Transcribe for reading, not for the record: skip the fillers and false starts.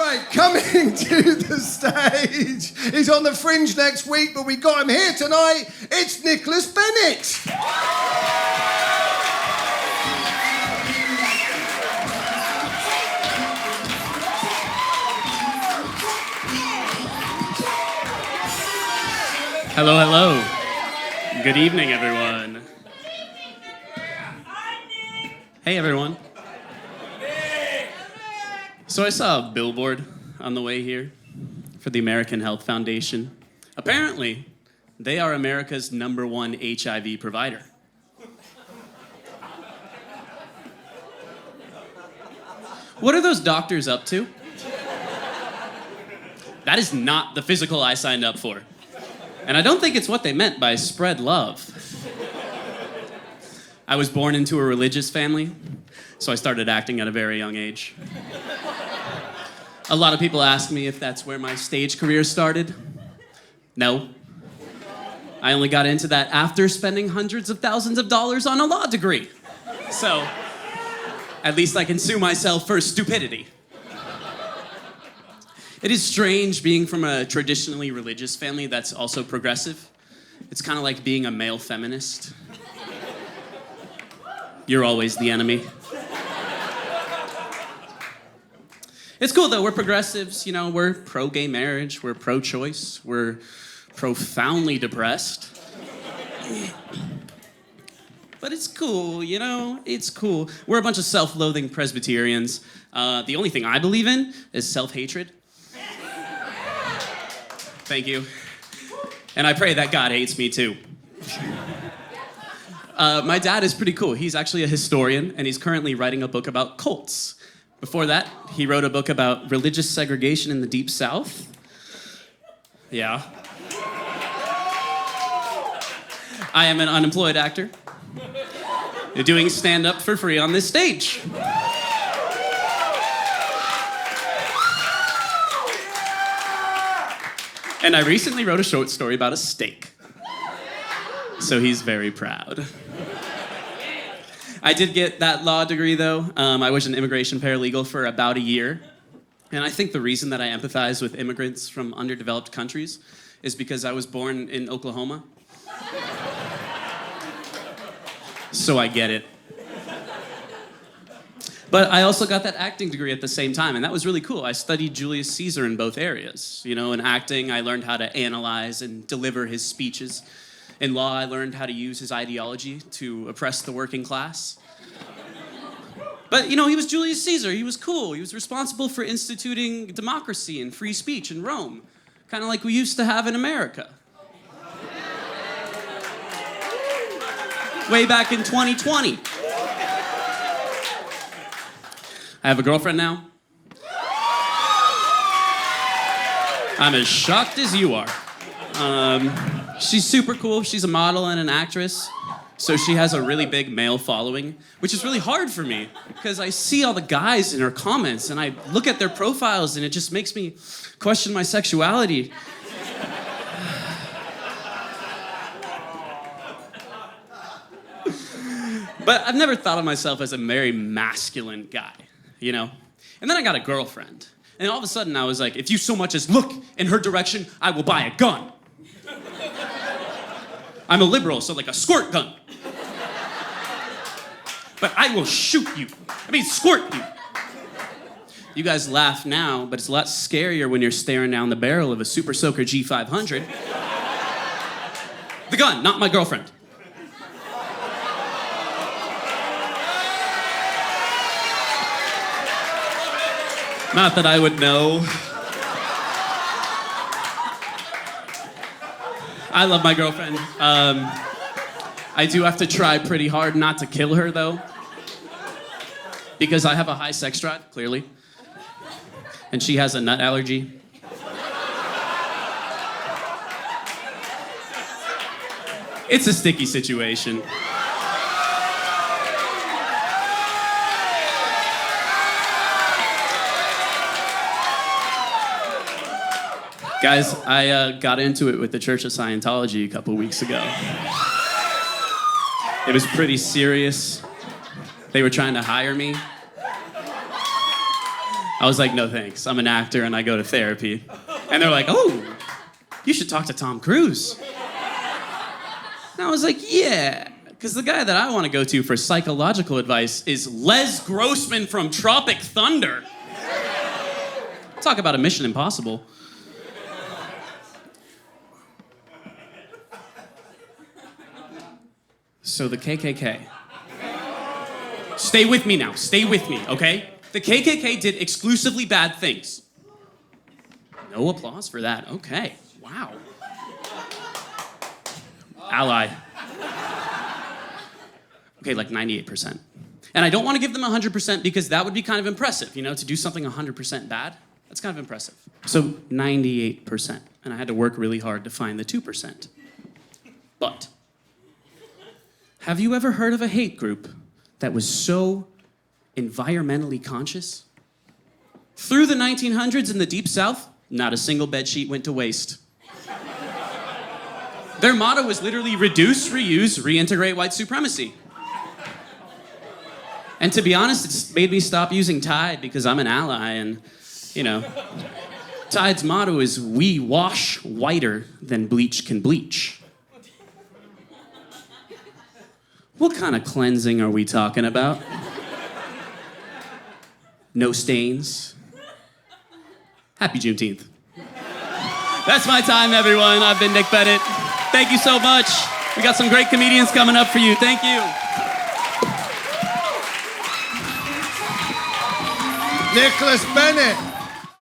right, coming to the stage. He's on the Fringe next week, but we got him here tonight. It's Nicholas Bennett. Hello, hello. Good evening, everyone. Hey, everyone. So I saw a billboard on the way here for the American Health Foundation. Apparently, they are America's #1 HIV provider. What are those doctors up to? That is not the physical I signed up for. And I don't think it's what they meant by spread love. I was born into a religious family, so I started acting at a very young age. A lot of people ask me if that's where my stage career started. No. I only got into that after spending hundreds of thousands of dollars on a law degree. So, at least I can sue myself for stupidity. It is strange being from a traditionally religious family that's also progressive. It's kind of like being a male feminist. You're always the enemy. It's cool though, we're progressives, you know, we're pro-gay marriage, we're pro-choice, we're profoundly depressed. But it's cool, you know, it's cool. We're a bunch of self-loathing Presbyterians. The only thing I believe in is self-hatred. Thank you. And I pray that God hates me too. My dad is pretty cool. He's actually a historian, and he's currently writing a book about cults. Before that, he wrote a book about religious segregation in the Deep South. Yeah. I am an unemployed actor, doing stand-up for free on this stage. And I recently wrote a short story about a steak. So he's very proud. I did get that law degree, though. I was an immigration paralegal for about a year. And I think the reason that I empathize with immigrants from underdeveloped countries is because I was born in Oklahoma. So I get it. But I also got that acting degree at the same time, and that was really cool. I studied Julius Caesar in both areas. You know, in acting, I learned how to analyze and deliver his speeches. In law, I learned how to use his ideology to oppress the working class. But, you know, he was Julius Caesar. He was cool. He was responsible for instituting democracy and free speech in Rome, kind of like we used to have in America. Way back in 2020. I have a girlfriend now. I'm as shocked as you are. She's super cool. She's a model and an actress. So she has a really big male following, which is really hard for me because I see all the guys in her comments and I look at their profiles and it just makes me question my sexuality. But I've never thought of myself as a very masculine guy, you know? And then I got a girlfriend. And all of a sudden I was like, if you so much as look in her direction, I will buy a gun. I'm a liberal, so like a squirt gun. But I will shoot you. I mean, squirt you. You guys laugh now, but it's a lot scarier when you're staring down the barrel of a Super Soaker G500. The gun, not my girlfriend. Not that I would know. I love my girlfriend. I do have to try pretty hard not to kill her, though. Because I have a high sex drive, clearly. And she has a nut allergy. It's a sticky situation. Guys, I got into it with the Church of Scientology a couple weeks ago. It was pretty serious. They were trying to hire me. I was like, no thanks. I'm an actor and I go to therapy. And they're like, oh, you should talk to Tom Cruise. And I was like, yeah, because the guy that I want to go to for psychological advice is Les Grossman from Tropic Thunder. Talk about a Mission Impossible. So the KKK. Stay with me now, stay with me, okay? The KKK did exclusively bad things. No applause for that, okay, wow. Ally. Okay, like 98%. And I don't want to give them 100% because that would be kind of impressive, you know, to do something 100% bad. That's kind of impressive. So 98%. And I had to work really hard to find the 2%. But have you ever heard of a hate group that was so environmentally conscious? Through the 1900s in the Deep South, not a single bedsheet went to waste. Their motto was literally reduce, reuse, reintegrate white supremacy. And to be honest, it's made me stop using Tide because I'm an ally and, you know, Tide's motto is we wash whiter than bleach can bleach. What kind of cleansing are we talking about? No stains. Happy Juneteenth. That's my time, everyone. I've been Nick Bennett. Thank you so much. We got some great comedians coming up for you. Thank you. Nicholas Bennett.